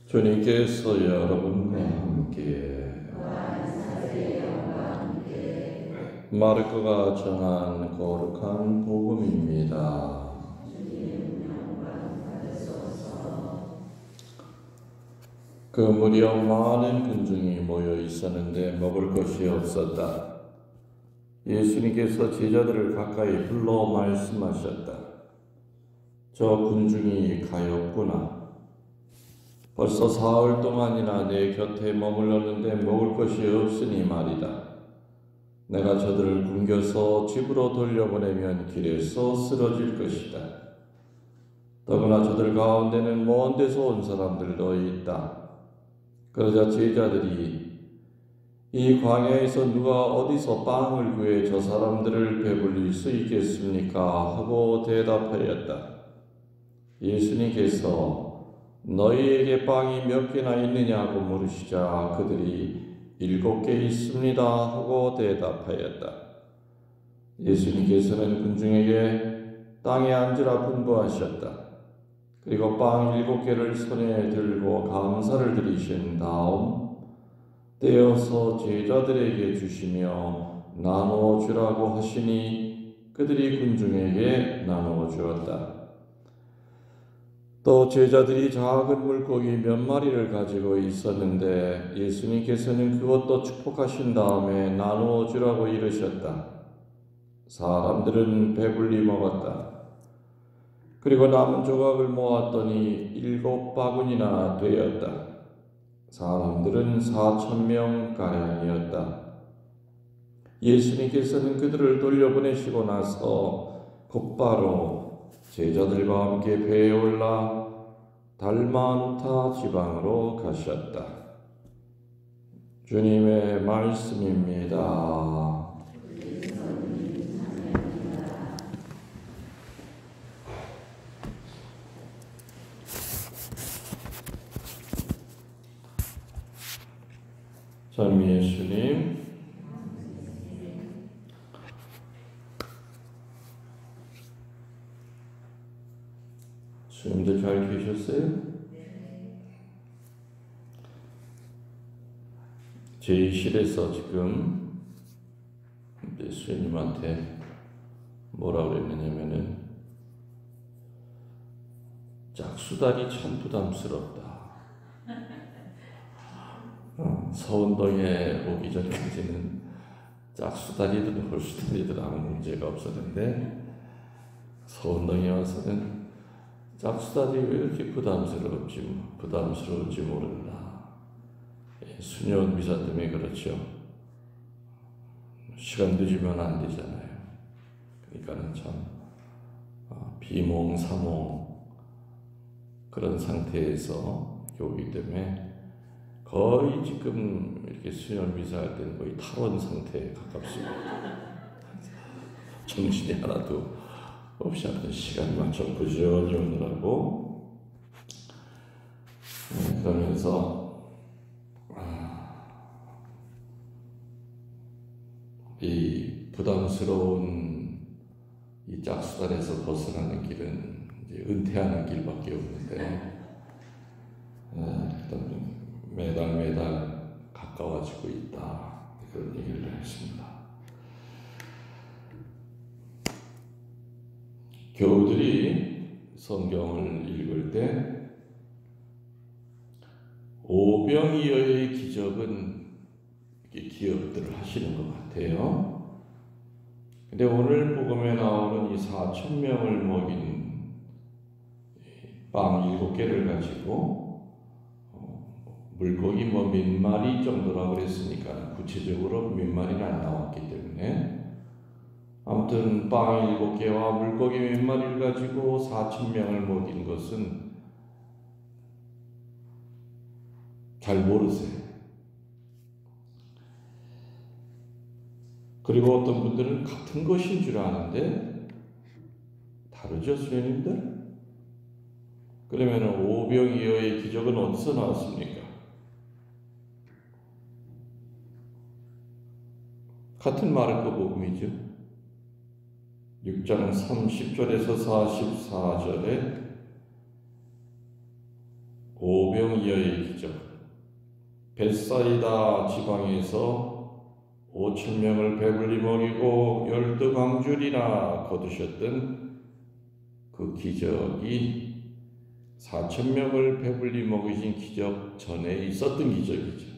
주님께서 여러분과 함께 마르코가 전한 거룩한 복음입니다. 그 무렵 많은 군중이 모여 있었는데 먹을 것이 없었다. 예수님께서 제자들을 가까이 불러 말씀하셨다. 저 군중이 가엾구나. 벌써 사흘 동안이나 내 곁에 머물렀는데 먹을 것이 없으니 말이다. 내가 저들을 굶겨서 집으로 돌려보내면 길에서 쓰러질 것이다. 더구나 저들 가운데는 먼 데서 온 사람들도 있다. 그러자 제자들이 이 광야에서 누가 어디서 빵을 구해 저 사람들을 배불릴 수 있겠습니까? 하고 대답하였다. 예수님께서 너희에게 빵이 몇 개나 있느냐고 물으시자 그들이 7개 있습니다 하고 대답하였다. 예수님께서는 군중에게 땅에 앉으라 분부하셨다. 그리고 빵 7개를 손에 들고 감사를 드리신 다음 떼어서 제자들에게 주시며 나누어 주라고 하시니 그들이 군중에게 나누어 주었다. 또 제자들이 작은 물고기 몇 마리를 가지고 있었는데 예수님께서는 그것도 축복하신 다음에 나누어 주라고 이르셨다. 사람들은 배불리 먹었다. 그리고 남은 조각을 모았더니 7바구니나 되었다. 사람들은 4,000명가량이었다. 예수님께서는 그들을 돌려보내시고 나서 곧바로 제자들과 함께 배에 올라 달마누타 지방으로 가셨다. 주님의 말씀입니다. 참 예수님, 주님들 잘 계셨어요? 제이실에서 지금 예수님한테 뭐라고 그랬느냐면은 짝수달이 참 부담스럽다. 서운동에 오기 전까지는 짝수다리든 홀수다리든 아무 문제가 없었는데 서운동에 와서는 짝수다리 왜 이렇게 부담스러운지 모른다. 수녀 미사 때문에 그렇죠. 시간 늦으면 안 되잖아요. 그러니까는 참 비몽사몽 그런 상태에서 오기 때문에 거의 지금 이렇게 수녀 미사할 때는 거의 탈원 상태에 가깝습니다. 정신이 하나도 없이 하여튼 시간 맞춰 부지런히 오느라고 그러면서 이 부담스러운 이 짝수단에서 벗어나는 길은 이제 은퇴하는 길밖에 없는데 매달 가까워지고 있다. 그런 얘기를 했습니다. 교우들이 성경을 읽을 때 오병이어의 기적은 이렇게 기억들을 하시는 것 같아요. 근데 오늘 복음에 나오는 이 4,000명을 먹인 빵 7개를 가지고 물고기 몇 마리 정도라고 그랬으니까 구체적으로 몇 마리는 안 나왔기 때문에 아무튼 빵 7개와 물고기 몇 마리를 가지고 4,000명을 먹인 것은 잘 모르세요. 그리고 어떤 분들은 같은 것인 줄 아는데 다르죠, 수녀님들? 그러면 오병이어의 기적은 어디서 나왔습니까? 같은 마르코 복음이죠. 6장 30절에서 44절에 오병이어 엘리야의 기적. 벳사이다 지방에서 5,000명을 배불리 먹이고 12광줄이나 거두셨던 그 기적이 4,000명을 배불리 먹이신 기적 전에 있었던 기적이죠.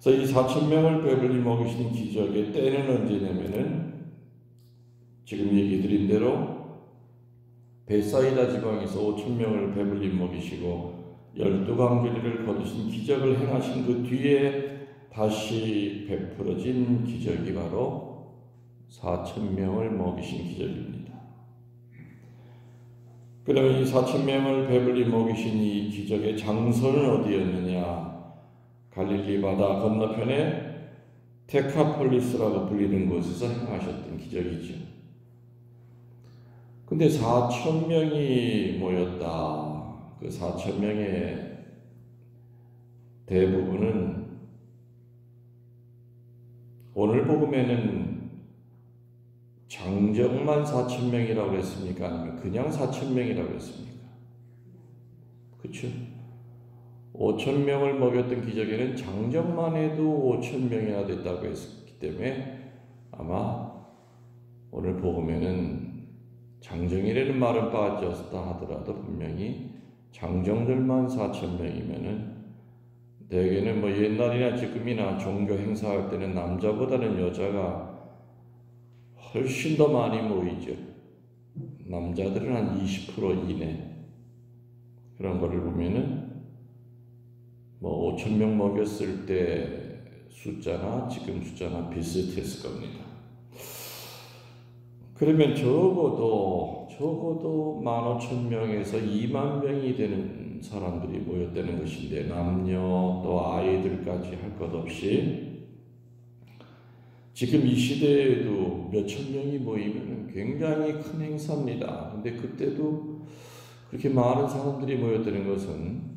그래서 이 4,000명을 배불리 먹이신 기적의 때는 언제냐면은 지금 얘기 드린 대로 벳사이다 지방에서 5,000명을 배불리 먹이시고 12광주리를 거두신 기적을 행하신 그 뒤에 다시 베풀어진 기적이 바로 4,000명을 먹이신 기적입니다. 그러면 이 4,000명을 배불리 먹이신 이 기적의 장소는 어디였느냐? 갈릴리 바다 건너편에 데카폴리스라고 불리는 곳에서 행하셨던 기적이죠. 근데 4,000명이 모였다. 그 4,000명의 대부분은 오늘 복음에는 장정만 4,000명이라고 했습니까? 아니면 그냥 4,000명이라고 했습니까? 그렇죠? 5,000명을 먹였던 기적에는 장정만 해도 5,000명이나 됐다고 했기 때문에 아마 오늘 복음에는 장정이라는 말은 빠졌다 하더라도 분명히 장정들만 4,000명이면은 대개는 뭐 옛날이나 지금이나 종교 행사할 때는 남자보다는 여자가 훨씬 더 많이 모이죠. 남자들은 한 20% 이내. 그런 거를 보면은 뭐 5,000명 먹였을 때 숫자나 지금 숫자나 비슷했을 겁니다. 그러면 적어도 15,000명에서 20,000명이 되는 사람들이 모였다는 것인데 남녀 또 아이들까지 할 것 없이 지금 이 시대에도 몇천 명이 모이면 굉장히 큰 행사입니다. 근데 그때도 그렇게 많은 사람들이 모였다는 것은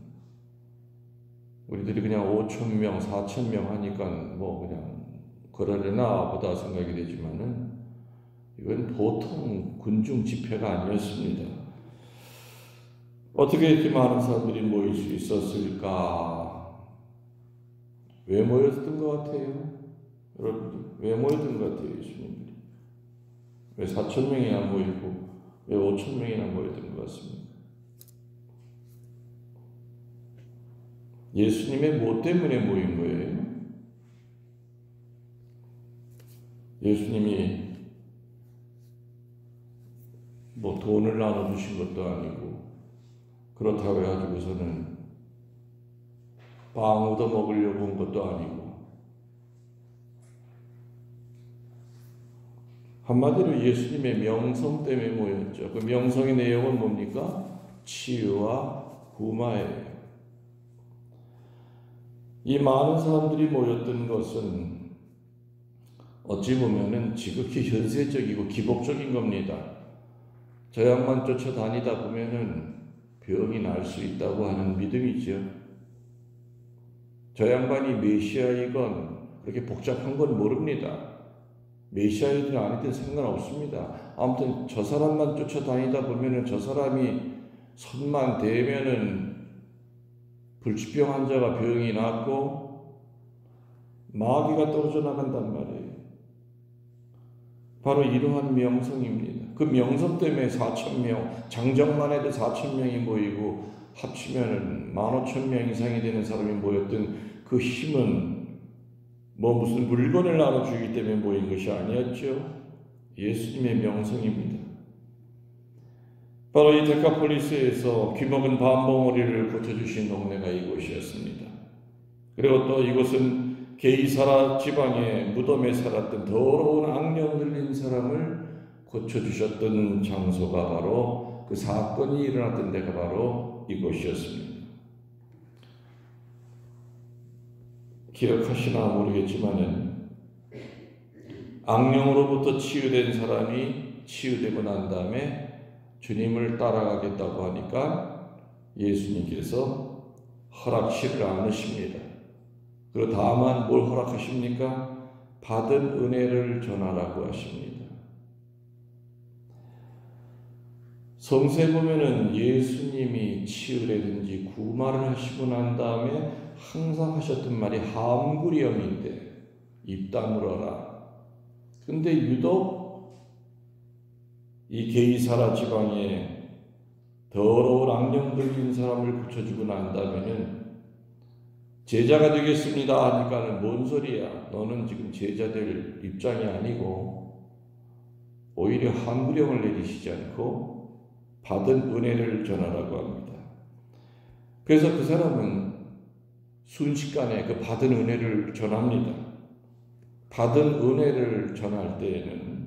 우리들이 그냥 5,000명, 4,000명 하니까 뭐 그냥 그러려나 보다 생각이 되지만은 이건 보통 군중 집회가 아니었습니다. 어떻게 이렇게 많은 사람들이 모일 수 있었을까? 왜 모였던 것 같아요? 여러분들 왜 모였던 것 같아요? 예수님들이 왜 4,000명이나 모이고 왜 5,000명이나 모였던 것 같습니까? 예수님의 뭐 때문에 모인 거예요? 예수님이 뭐 돈을 나눠주신 것도 아니고 그렇다고 해가지고서는 빵 얻어 먹으려고 온 것도 아니고 한마디로 예수님의 명성 때문에 모였죠. 그 명성의 내용은 뭡니까? 치유와 구마예요. 이 많은 사람들이 모였던 것은 어찌 보면은 지극히 현세적이고 기복적인 겁니다. 저 양반 쫓아다니다 보면은 병이 날 수 있다고 하는 믿음이죠. 저 양반이 메시아이건 그렇게 복잡한 건 모릅니다. 메시아이든 아니든 상관없습니다. 아무튼 저 사람만 쫓아다니다 보면은 저 사람이 손만 대면은 불치병 환자가 병이 낫고 마귀가 떨어져 나간단 말이에요. 바로 이러한 명성입니다. 그 명성 때문에 4,000명, 장정만 해도 4,000명이 모이고 합치면은 15,000명 이상이 되는 사람이 모였던 그 힘은 뭐 무슨 물건을 나눠주기 때문에 모인 것이 아니었죠. 예수님의 명성입니다. 바로 이 데카폴리스에서 귀먹은 밤봉오리를 고쳐주신 동네가 이곳이었습니다. 그리고 또 이곳은 게이사라 지방의 무덤에 살았던 더러운 악령 들린 사람을 고쳐주셨던 장소가 바로 그 사건이 일어났던 데가 바로 이곳이었습니다. 기억하시나 모르겠지만은 악령으로부터 치유된 사람이 치유되고 난 다음에 주님을 따라가겠다고 하니까 예수님께서 허락치를 않으십니다. 그리고 다만 뭘 허락하십니까? 받은 은혜를 전하라고 하십니다. 성서에 보면은 예수님이 치유라든지 구마를 하시고 난 다음에 항상 하셨던 말이 함구령인데 입 다물어라. 근데 유독 이 게이사라 지방에 더러운 악령 들린 사람을 고쳐주고 난 다음에는 제자가 되겠습니다 하니까는 뭔 소리야. 너는 지금 제자 될 입장이 아니고 오히려 함구령을 내리시지 않고 받은 은혜를 전하라고 합니다. 그래서 그 사람은 순식간에 그 받은 은혜를 전합니다. 받은 은혜를 전할 때에는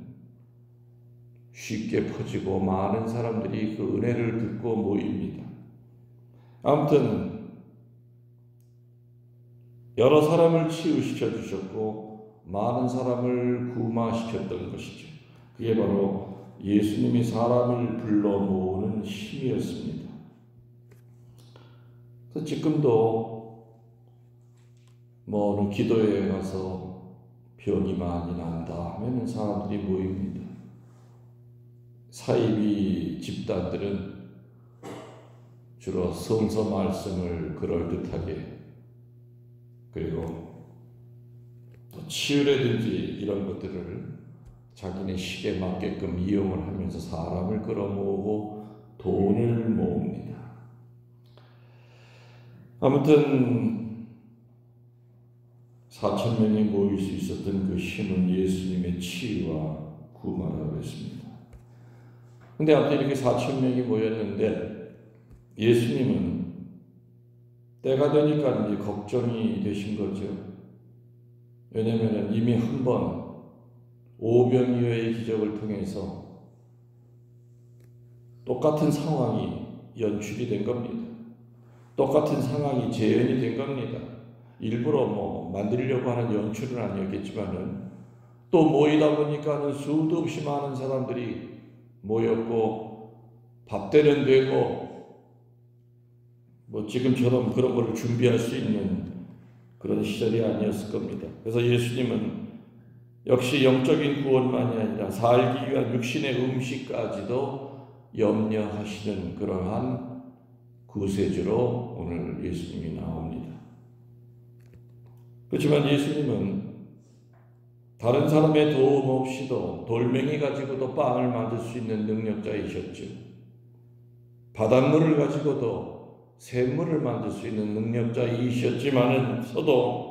쉽게 퍼지고 많은 사람들이 그 은혜를 듣고 모입니다. 아무튼 여러 사람을 치유시켜 주셨고 많은 사람을 구마시켰던 것이죠. 그게 바로 예수님이 사람을 불러 모으는 힘이었습니다. 그래서 지금도 어느 기도회에 가서 병이 많이 난다 하면 사람들이 모입니다. 사이비 집단들은 주로 성서 말씀을 그럴듯하게 그리고 또 치유라든지 이런 것들을 자기네 식에 맞게끔 이용을 하면서 사람을 끌어모으고 돈을 모읍니다. 아무튼 4,000명이 모일 수 있었던 그 힘은 예수님의 치유와 구마라고 했습니다. 근데 아무튼 이렇게 4,000명이 모였는데 예수님은 때가 되니까 이제 걱정이 되신 거죠. 왜냐하면 이미 한 번 오병이어의 기적을 통해서 똑같은 상황이 연출이 된 겁니다. 똑같은 상황이 재현이 된 겁니다. 일부러 만들려고 하는 연출은 아니었겠지만은 또 모이다 보니까는 수도 없이 많은 사람들이 모였고 밥대는 되고 지금처럼 그런 걸 준비할 수 있는 그런 시절이 아니었을 겁니다. 그래서 예수님은 역시 영적인 구원만이 아니라 살기 위한 육신의 음식까지도 염려하시는 그러한 구세주로 오늘 예수님이 나옵니다. 그렇지만 예수님은 다른 사람의 도움 없이도 돌멩이 가지고도 빵을 만들 수 있는 능력자이셨죠. 바닷물을 가지고도 샘물을 만들 수 있는 능력자이셨지만서도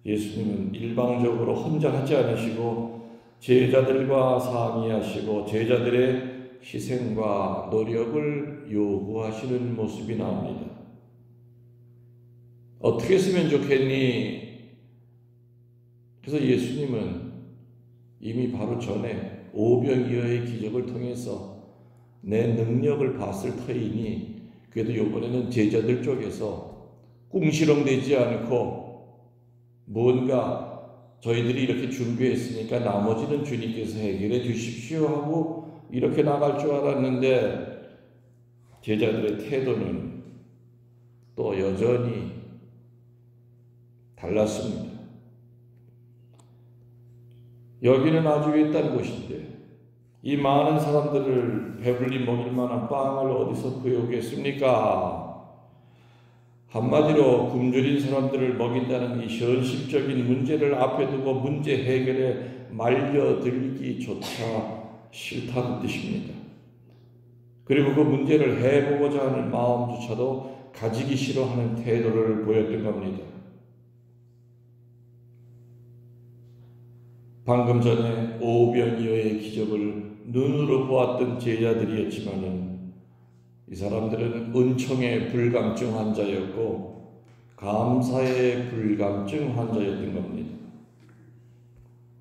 예수님은 일방적으로 혼자 하지 않으시고 제자들과 상의하시고 제자들의 희생과 노력을 요구하시는 모습이 나옵니다. 어떻게 했으면 좋겠니? 그래서 예수님은 이미 바로 전에 오병이어의 기적을 통해서 내 능력을 봤을 터이니 그래도 이번에는 제자들 쪽에서 꿍시렁대지 않고 뭔가 저희들이 이렇게 준비했으니까 나머지는 주님께서 해결해 주십시오 하고 이렇게 나갈 줄 알았는데 제자들의 태도는 또 여전히 달랐습니다. 여기는 아주 외딴 곳인데 이 많은 사람들을 배불리 먹일 만한 빵을 어디서 구해오겠습니까? 한마디로 굶주린 사람들을 먹인다는 이 현실적인 문제를 앞에 두고 문제 해결에 말려들기조차 싫다는 뜻입니다. 그리고 그 문제를 해보고자 하는 마음조차도 가지기 싫어하는 태도를 보였던 겁니다. 방금 전에 오병이어의 기적을 눈으로 보았던 제자들이었지만은 이 사람들은 은총의 불감증 환자였고 감사의 불감증 환자였던 겁니다.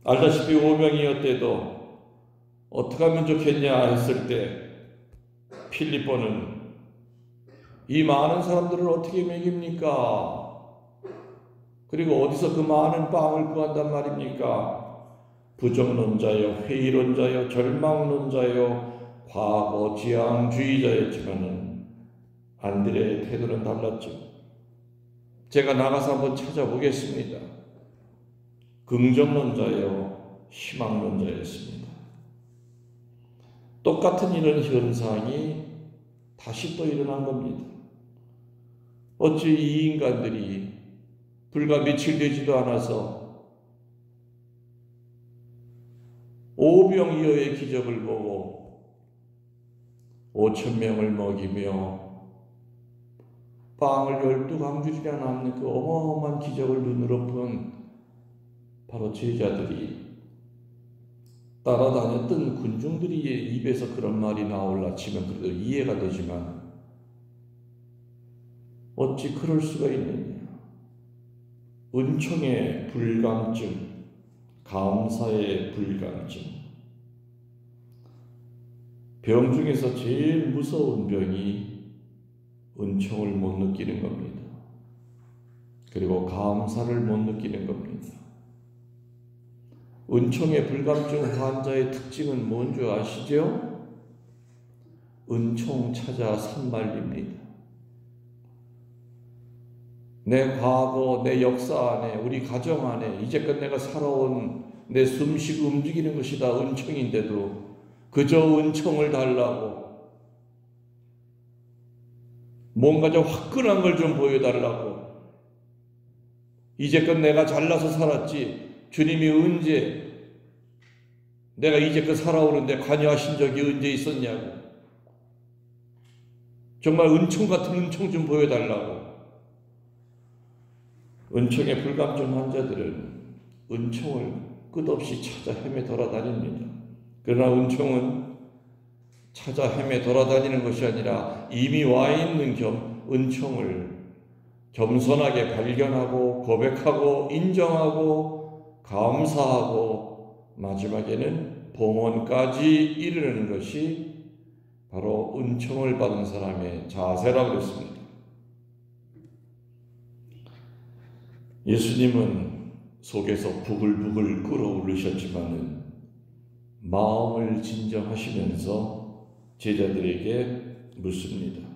알다시피 오병이어 때도 어떻게 하면 좋겠냐 했을 때 필리포는 이 많은 사람들을 어떻게 먹입니까? 그리고 어디서 그 많은 빵을 구한단 말입니까? 부정론자요, 회의론자요, 절망론자요, 과거 지향주의자였지만은 안드레의 태도는 달랐죠. 제가 나가서 한번 찾아보겠습니다. 긍정론자요, 희망론자였습니다. 똑같은 이런 현상이 다시 또 일어난 겁니다. 어찌 이 인간들이 불과 며칠 되지도 않아서 오병이어의 기적을 보고 5,000명을 먹이며 빵을 12강줄이나 남는 그 어마어마한 기적을 눈으로 본 바로 제자들이 따라다녔던 군중들이 입에서 그런 말이 나올라 치면 그래도 이해가 되지만 어찌 그럴 수가 있느냐. 은총의 불감증, 감사의 불감증. 병 중에서 제일 무서운 병이 은총을 못 느끼는 겁니다. 그리고 감사를 못 느끼는 겁니다. 은총의 불감증 환자의 특징은 뭔지 아시죠? 은총 찾아 산말립니다. 내 과거, 내 역사 안에, 우리 가정 안에 이제껏 내가 살아온 내 숨쉬고 움직이는 것이 다 은총인데도 그저 은총을 달라고, 뭔가 좀 화끈한 걸 좀 보여달라고, 이제껏 내가 잘나서 살았지 주님이 언제 내가 이제껏 살아오는데 관여하신 적이 언제 있었냐고, 정말 은총 같은 은총 좀 보여달라고. 은총의 불감증 환자들은 은총을 끝없이 찾아 헤매 돌아다닙니다. 그러나 은총은 찾아 헤매 돌아다니는 것이 아니라 이미 와 있는 은총을 겸손하게 발견하고 고백하고 인정하고 감사하고 마지막에는 봉헌까지 이르는 것이 바로 은총을 받은 사람의 자세라고 했습니다. 예수님은 속에서 부글부글 끓어오르셨지만은 마음을 진정하시면서 제자들에게 묻습니다.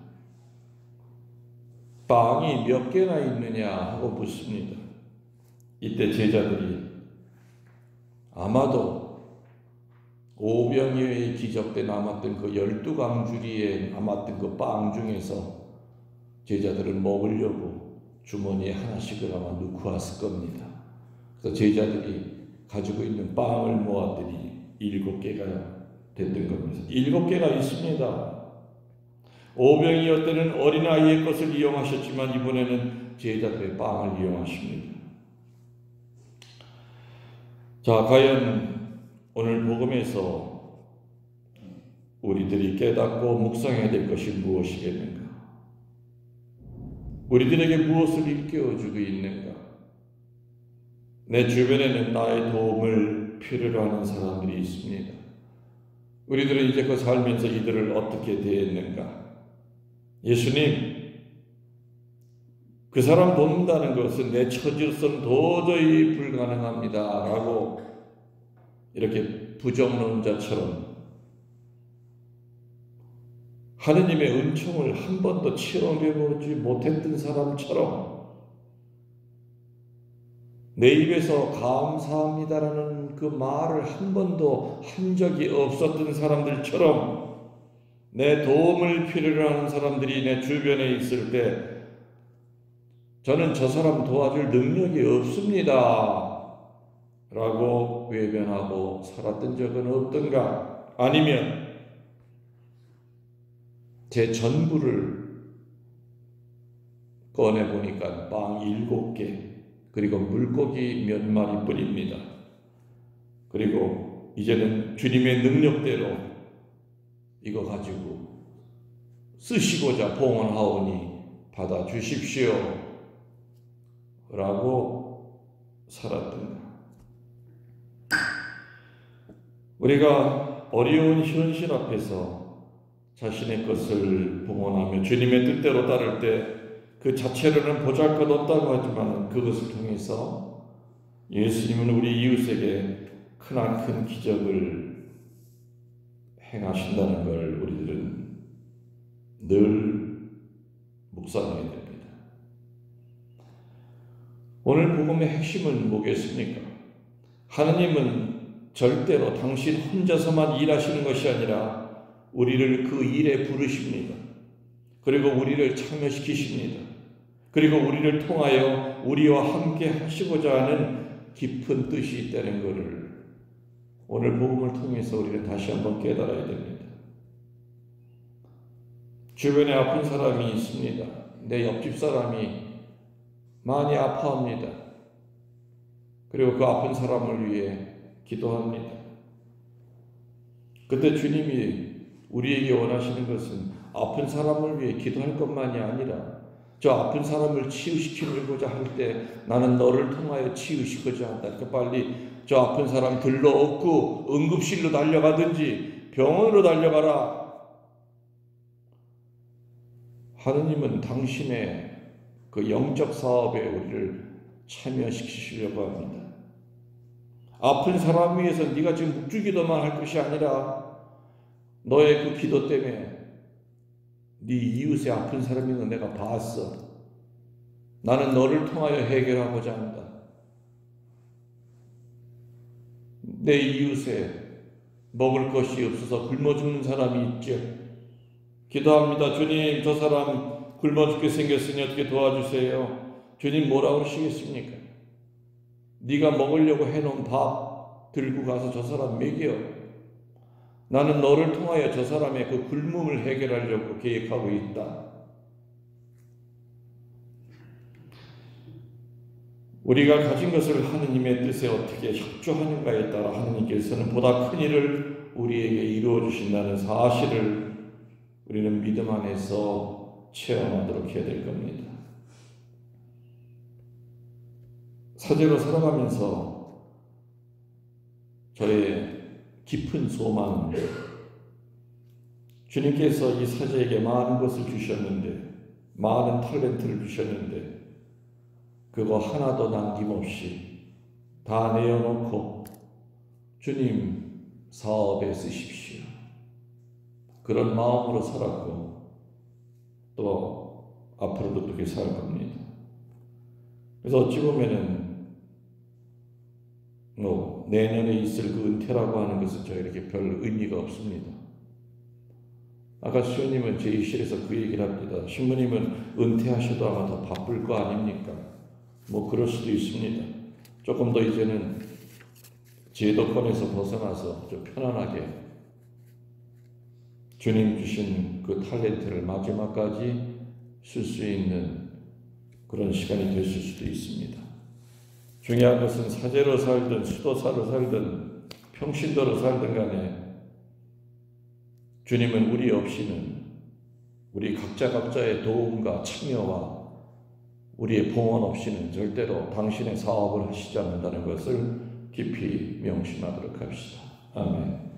빵이 몇 개나 있느냐 하고 묻습니다. 이때 제자들이 아마도 오병이어의 기적 때 남았던 그 12강주리에 남았던 그 빵 중에서 제자들을 먹으려고 주머니에 하나씩을 아마 넣고 왔을 겁니다. 그래서 제자들이 가지고 있는 빵을 모았더니 7개가 됐던 겁니다. 7개가 있습니다. 오병이어 때는 어린아이의 것을 이용하셨지만 이번에는 제자들의 빵을 이용하십니다. 자, 과연 오늘 복음에서 우리들이 깨닫고 묵상해야 될 것이 무엇이겠는가? 우리들에게 무엇을 일깨워주고 있는가? 내 주변에는 나의 도움을 필요로 하는 사람들이 있습니다. 우리들은 이제껏 살면서 이들을 어떻게 대했는가? 예수님, 그 사람 돕는다는 것은 내 처지로서는 도저히 불가능합니다 라고 이렇게 부정론자처럼 하느님의 은총을 한 번도 체험해보지 못했던 사람처럼 내 입에서 감사합니다라는 그 말을 한 번도 한 적이 없었던 사람들처럼 내 도움을 필요로 하는 사람들이 내 주변에 있을 때 저는 저 사람 도와줄 능력이 없습니다 라고 외면하고 살았던 적은 없던가? 아니면 제 전부를 꺼내보니까 빵 7개 그리고 물고기 몇 마리뿐입니다. 그리고 이제는 주님의 능력대로 이거 가지고 쓰시고자 봉헌하오니 받아주십시오 라고 살았던가. 우리가 어려운 현실 앞에서 자신의 것을 봉헌하며 주님의 뜻대로 따를 때 그 자체로는 보잘것없다고 하지만 그것을 통해서 예수님은 우리 이웃에게 크나큰 기적을 행하신다는 걸 우리들은 늘 묵상해야 됩니다. 오늘 복음의 핵심은 뭐겠습니까? 하느님은 절대로 당신 혼자서만 일하시는 것이 아니라 우리를 그 일에 부르십니다. 그리고 우리를 참여시키십니다. 그리고 우리를 통하여 우리와 함께 하시고자 하는 깊은 뜻이 있다는 것을 오늘 복음을 통해서 우리는 다시 한번 깨달아야 됩니다. 주변에 아픈 사람이 있습니다. 내 옆집 사람이 많이 아파합니다. 그리고 그 아픈 사람을 위해 기도합니다. 그때 주님이 우리에게 원하시는 것은 아픈 사람을 위해 기도할 것만이 아니라 저 아픈 사람을 치유시키고자 할 때 나는 너를 통하여 치유시키고자 한다. 그러니까 빨리 저 아픈 사람 들러업고 응급실로 달려가든지 병원으로 달려가라. 하느님은 당신의 그 영적 사업에 우리를 참여시키시려고 합니다. 아픈 사람 위해서 네가 지금 묵주기도만 할 것이 아니라 너의 그 기도 때문에 네 이웃의 아픈 사람인 거 내가 봤어. 나는 너를 통하여 해결하고자 한다. 내 이웃에 먹을 것이 없어서 굶어 죽는 사람이 있죠. 기도합니다. 주님, 저 사람 굶어 죽게 생겼으니 어떻게 도와주세요. 주님 뭐라고 하시겠습니까? 네가 먹으려고 해놓은 밥 들고 가서 저 사람 먹여. 나는 너를 통하여 저 사람의 그 굶음을 해결하려고 계획하고 있다. 우리가 가진 것을 하느님의 뜻에 어떻게 협조하는가에 따라 하느님께서는 보다 큰 일을 우리에게 이루어 주신다는 사실을 우리는 믿음 안에서 체험하도록 해야 될 겁니다. 사제로 살아가면서 저의 깊은 소망은 주님께서 이 사제에게 많은 것을 주셨는데, 많은 탤런트를 주셨는데 그거 하나도 남김없이 다 내어놓고 주님 사업에 쓰십시오. 그런 마음으로 살았고 또 앞으로도 그렇게 살 겁니다. 그래서 어찌 보면은 내년에 있을 그 은퇴라고 하는 것은 저에게 별 의미가 없습니다. 아까 수녀님은 제2실에서 그 얘기를 합니다. 신부님은 은퇴하셔도 아마 더 바쁠 거 아닙니까? 그럴 수도 있습니다. 조금 더 이제는 제도권에서 벗어나서 좀 편안하게 주님 주신 그 탤런트를 마지막까지 쓸 수 있는 그런 시간이 되실 수도 있습니다. 중요한 것은 사제로 살든 수도사로 살든 평신도로 살든 간에 주님은 우리 없이는 우리 각자의 도움과 참여와 우리의 봉헌 없이는 절대로 당신의 사업을 하시지 않는다는 것을 깊이 명심하도록 합시다. 아멘.